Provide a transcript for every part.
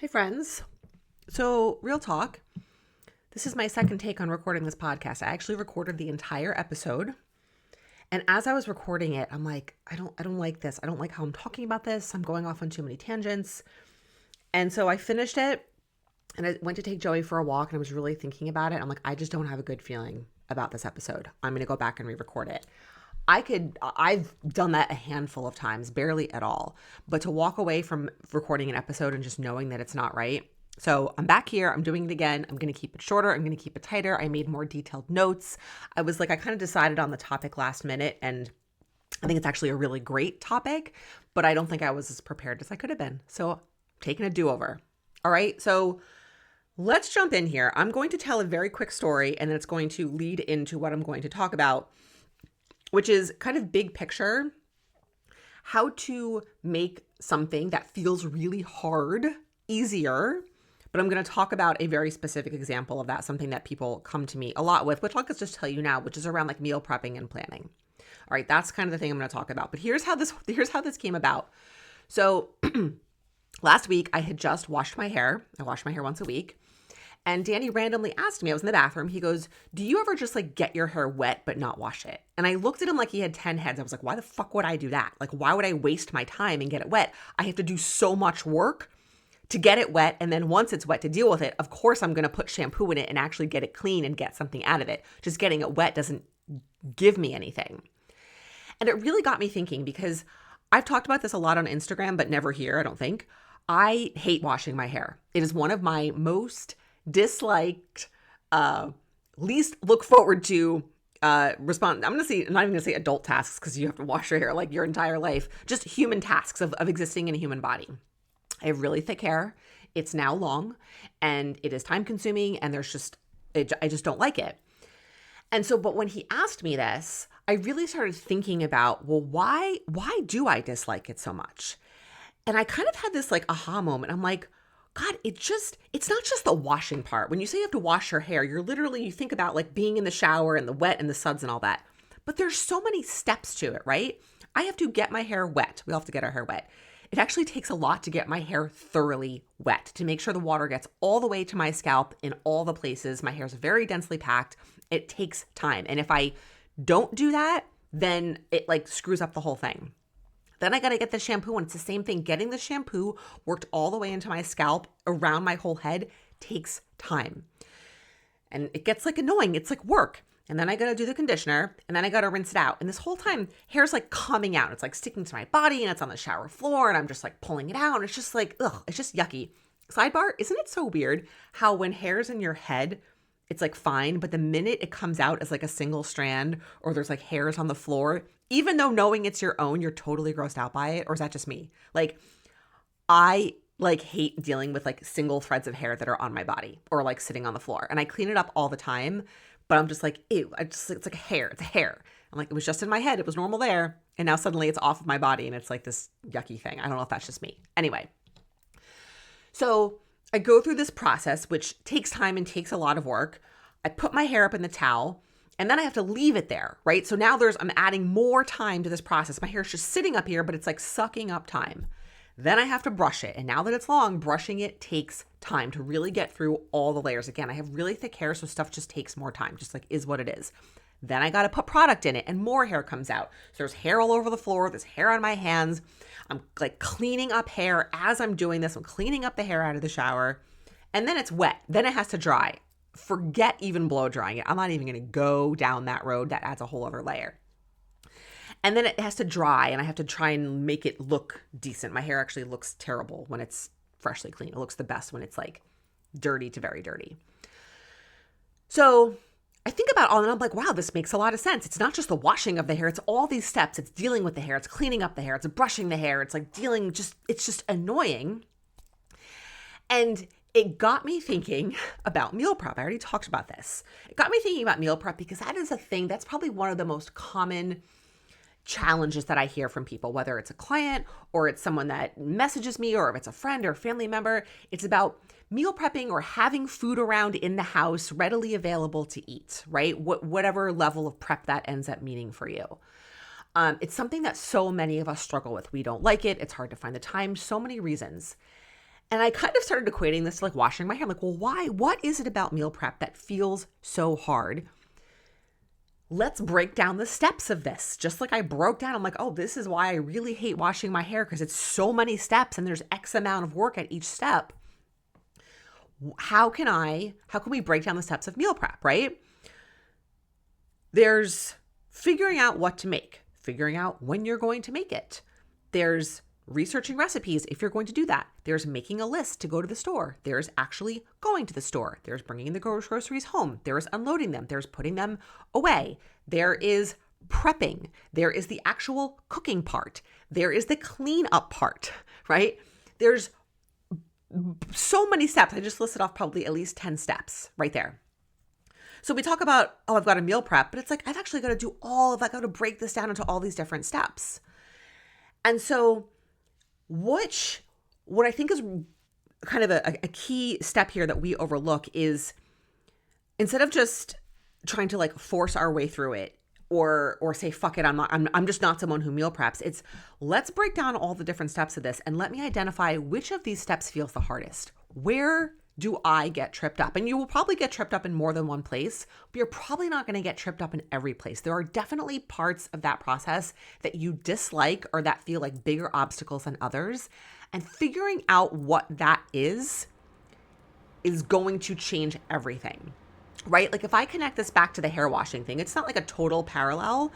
Hi, friends. So, real talk. This is my second take on recording this podcast. I actually recorded the entire episode. And as I was recording it, I'm like, I don't like this. I don't like how I'm talking about this. I'm going off on too many tangents. And so I finished it and I went to take Joey for a walk and I was really thinking about it. I'm like, I just don't have a good feeling about this episode. I'm going to go back and re-record it. I've done that a handful of times, barely at all. But to walk away from recording an episode and just knowing that it's not right. So I'm back here. I'm doing it again. I'm going to keep it shorter. I'm going to keep it tighter. I made more detailed notes. I kind of decided on the topic last minute, and I think it's actually a really great topic, but I don't think I was as prepared as I could have been. So I'm taking a do-over. All right. So let's jump in here. I'm going to tell a very quick story, and then it's going to lead into what I'm going to talk about, which is kind of big picture, how to make something that feels really hard easier. But I'm going to talk about a very specific example of that, something that people come to me a lot with, which I'll just tell you now, which is around like meal prepping and planning. All right, that's kind of the thing I'm going to talk about. But here's how this came about. So last week I had just washed my hair. I wash my hair once a week. And Danny randomly asked me, I was in the bathroom, he goes, do you ever just like get your hair wet but not wash it? And I looked at him like he had 10 heads. I was like, why the fuck would I do that? Like, why would I waste my time and get it wet? I have to do so much work to get it wet. And then once it's wet, to deal with it, of course I'm going to put shampoo in it and actually get it clean and get something out of it. Just getting it wet doesn't give me anything. And it really got me thinking, because I've talked about this a lot on Instagram, but never here, I don't think. I hate washing my hair. It is one of my most disliked, least look forward to I'm not even gonna say adult tasks, because you have to wash your hair like your entire life, just human tasks of existing in a human body. I have really thick hair. It's now long and it is time consuming, and I just don't like it. And so, but when he asked me this, I really started thinking about, well, why do I dislike it so much? And I kind of had this like aha moment. I'm like, God, it's not just the washing part. When you say you have to wash your hair, you think about like being in the shower and the wet and the suds and all that. But there's so many steps to it, right? I have to get my hair wet. We all have to get our hair wet. It actually takes a lot to get my hair thoroughly wet, to make sure the water gets all the way to my scalp in all the places. My hair is very densely packed. It takes time. And if I don't do that, then it like screws up the whole thing. Then I got to get the shampoo, and it's the same thing. Getting the shampoo worked all the way into my scalp, around my whole head, takes time. And it gets like annoying. It's like work. And then I got to do the conditioner, and then I got to rinse it out. And this whole time, hair's like coming out. It's like sticking to my body, and it's on the shower floor, and I'm just like pulling it out. And it's just like, ugh, it's just yucky. Sidebar, isn't it so weird how when hair's in your head, it's like fine, but the minute it comes out as like a single strand, or there's like hairs on the floor, even though knowing it's your own, you're totally grossed out by it? Or is that just me? Like, I like hate dealing with like single threads of hair that are on my body or like sitting on the floor. And I clean it up all the time, but I'm just like, ew, it's like a hair. It's a hair. I'm like, it was just in my head. It was normal there. And now suddenly it's off of my body and it's like this yucky thing. I don't know if that's just me. Anyway, so I go through this process, which takes time and takes a lot of work. I put my hair up in the towel, and then I have to leave it there, right? So now I'm adding more time to this process. My hair's just sitting up here, but it's like sucking up time. Then I have to brush it. And now that it's long, brushing it takes time to really get through all the layers. Again, I have really thick hair, so stuff just takes more time, just like is what it is. Then I got to put product in it, and more hair comes out. So there's hair all over the floor. There's hair on my hands. I'm like cleaning up hair as I'm doing this. I'm cleaning up the hair out of the shower, and then it's wet. Then it has to dry. Forget even blow drying it. I'm not even going to go down that road. That adds a whole other layer. And then it has to dry, and I have to try and make it look decent. My hair actually looks terrible when it's freshly clean. It looks the best when it's like dirty to very dirty. So I think about all, and I'm like, wow, this makes a lot of sense. It's not just the washing of the hair. It's all these steps. It's dealing with the hair. It's cleaning up the hair. It's brushing the hair. It's like it's just annoying. And it got me thinking about meal prep. I already talked about this. It got me thinking about meal prep because that is a thing that's probably one of the most common challenges that I hear from people, whether it's a client or it's someone that messages me or if it's a friend or a family member. It's about meal prepping or having food around in the house readily available to eat, right? Whatever level of prep that ends up meaning for you. It's something that so many of us struggle with. We don't like it. It's hard to find the time, so many reasons. And I kind of started equating this to like washing my hair. I'm like, well, why? What is it about meal prep that feels so hard? Let's break down the steps of this. Just like I broke down, I'm like, oh, this is why I really hate washing my hair, because it's so many steps and there's X amount of work at each step. How can we break down the steps of meal prep, right? There's figuring out what to make, figuring out when you're going to make it. There's researching recipes if you're going to do that. There's making a list to go to the store. There's actually going to the store. There's bringing the groceries home. There's unloading them. There's putting them away. There is prepping. There is the actual cooking part. There is the cleanup part, right? There's so many steps. I just listed off probably at least 10 steps right there. So we talk about, oh, I've got a meal prep, but it's like, I've actually got to do all of that. I've got to break this down into all these different steps. And so what I think is kind of a key step here that we overlook is, instead of just trying to like force our way through it or say, fuck it, I'm just not someone who meal preps. It's, let's break down all the different steps of this and let me identify which of these steps feels the hardest. Where do I get tripped up? And you will probably get tripped up in more than one place, but you're probably not going to get tripped up in every place. There are definitely parts of that process that you dislike or that feel like bigger obstacles than others. And figuring out what that is going to change everything, right? Like if I connect this back to the hair washing thing, it's not like a total parallel.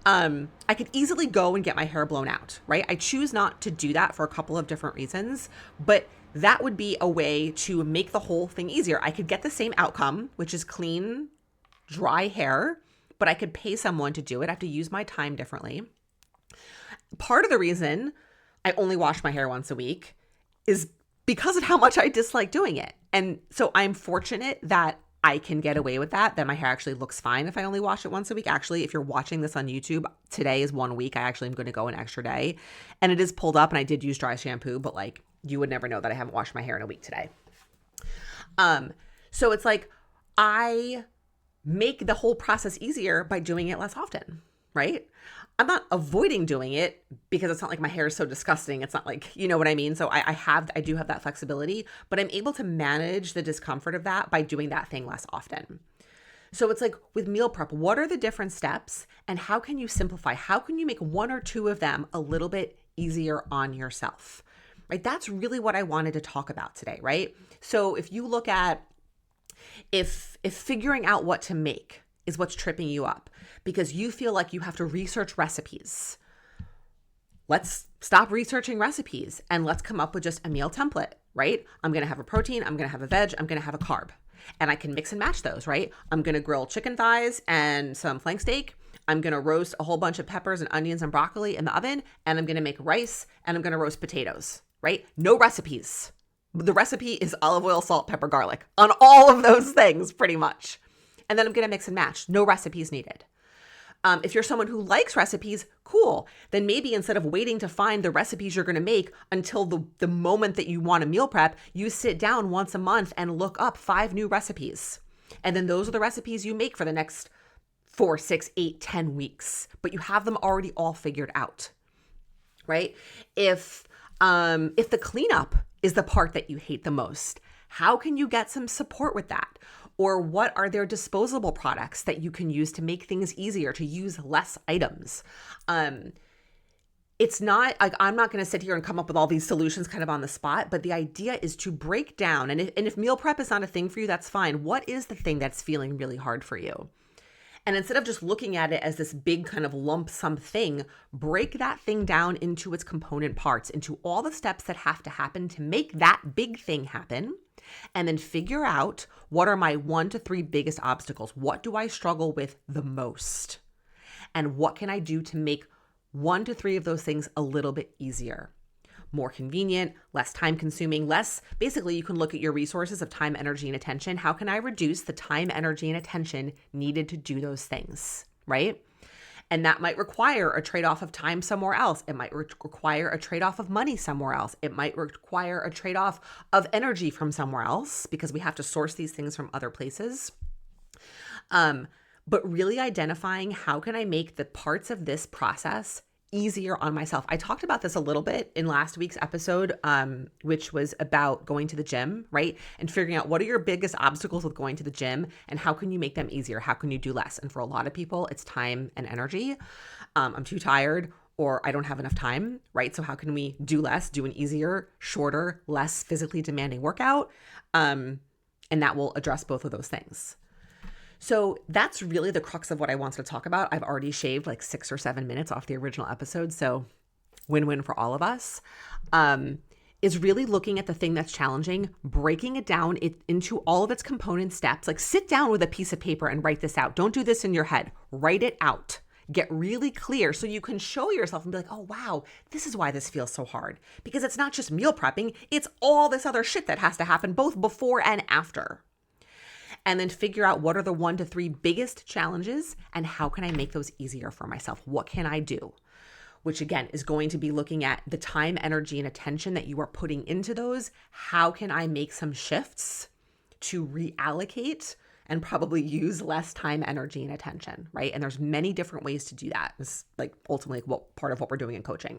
I could easily go and get my hair blown out, right? I choose not to do that for a couple of different reasons, but that would be a way to make the whole thing easier. I could get the same outcome, which is clean, dry hair, but I could pay someone to do it. I have to use my time differently. Part of the reason I only wash my hair once a week is because of how much I dislike doing it. And so I'm fortunate that I can get away with that my hair actually looks fine if I only wash it once a week. Actually, if you're watching this on YouTube, today is 1 week. I actually am going to go an extra day. And it is pulled up, and I did use dry shampoo, but like you would never know that I haven't washed my hair in a week today. So it's like I make the whole process easier by doing it less often, right? I'm not avoiding doing it because it's not like my hair is so disgusting. It's not like, you know what I mean? So I do have that flexibility, but I'm able to manage the discomfort of that by doing that thing less often. So it's like with meal prep, what are the different steps and how can you simplify? How can you make one or two of them a little bit easier on yourself, right? That's really what I wanted to talk about today, right? So if you look at, if figuring out what to make is what's tripping you up because you feel like you have to research recipes, let's stop researching recipes and let's come up with just a meal template, right? I'm going to have a protein, I'm going to have a veg, I'm going to have a carb, and I can mix and match those, right? I'm going to grill chicken thighs and some flank steak. I'm going to roast a whole bunch of peppers and onions and broccoli in the oven, and I'm going to make rice and I'm going to roast potatoes, right? No recipes. The recipe is olive oil, salt, pepper, garlic on all of those things pretty much. And then I'm going to mix and match. No recipes needed. If you're someone who likes recipes, cool. Then maybe instead of waiting to find the recipes you're going to make until the moment that you want to meal prep, you sit down once a month and look up 5 new recipes. And then those are the recipes you make for the next 4, 6, 8, 10 weeks. But you have them already all figured out, right? If the cleanup is the part that you hate the most, how can you get some support with that? Or what are there disposable products that you can use to make things easier, to use less items? It's not like I'm not going to sit here and come up with all these solutions kind of on the spot, but the idea is to break down. And if meal prep is not a thing for you, that's fine. What is the thing that's feeling really hard for you? And instead of just looking at it as this big kind of lump sum thing, break that thing down into its component parts, into all the steps that have to happen to make that big thing happen. And then figure out, what are my 1 to 3 biggest obstacles? What do I struggle with the most? And what can I do to make 1 to 3 of those things a little bit easier? More convenient, less time consuming, basically you can look at your resources of time, energy, and attention. How can I reduce the time, energy, and attention needed to do those things, right? And that might require a trade-off of time somewhere else. It might require a trade-off of money somewhere else. It might require a trade-off of energy from somewhere else because we have to source these things from other places. But really identifying, how can I make the parts of this process easier on myself. I talked about this a little bit in last week's episode, which was about going to the gym, right? And figuring out what are your biggest obstacles with going to the gym and how can you make them easier? How can you do less? And for a lot of people, it's time and energy. I'm too tired or I don't have enough time, right? So how can we do less, do an easier, shorter, less physically demanding workout? And that will address both of those things. So that's really the crux of what I wanted to talk about. I've already shaved like 6 or 7 minutes off the original episode. So win-win for all of us. Is really looking at the thing that's challenging, breaking it down into all of its component steps. Like sit down with a piece of paper and write this out. Don't do this in your head. Write it out. Get really clear so you can show yourself and be like, oh, wow, this is why this feels so hard. Because it's not just meal prepping. It's all this other shit that has to happen both before and after. And then figure out what are the 1 to 3 biggest challenges and how can I make those easier for myself? What can I do? Which again is going to be looking at the time, energy, and attention that you are putting into those. How can I make some shifts to reallocate and probably use less time, energy, and attention, right? And there's many different ways to do that. It's like ultimately what part of what we're doing in coaching.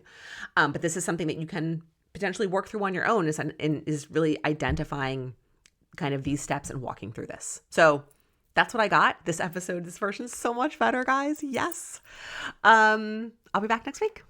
But this is something that you can potentially work through on your own is really identifying kind of these steps and walking through this. So that's what I got. This version is so much better, guys. Yes. I'll be back next week.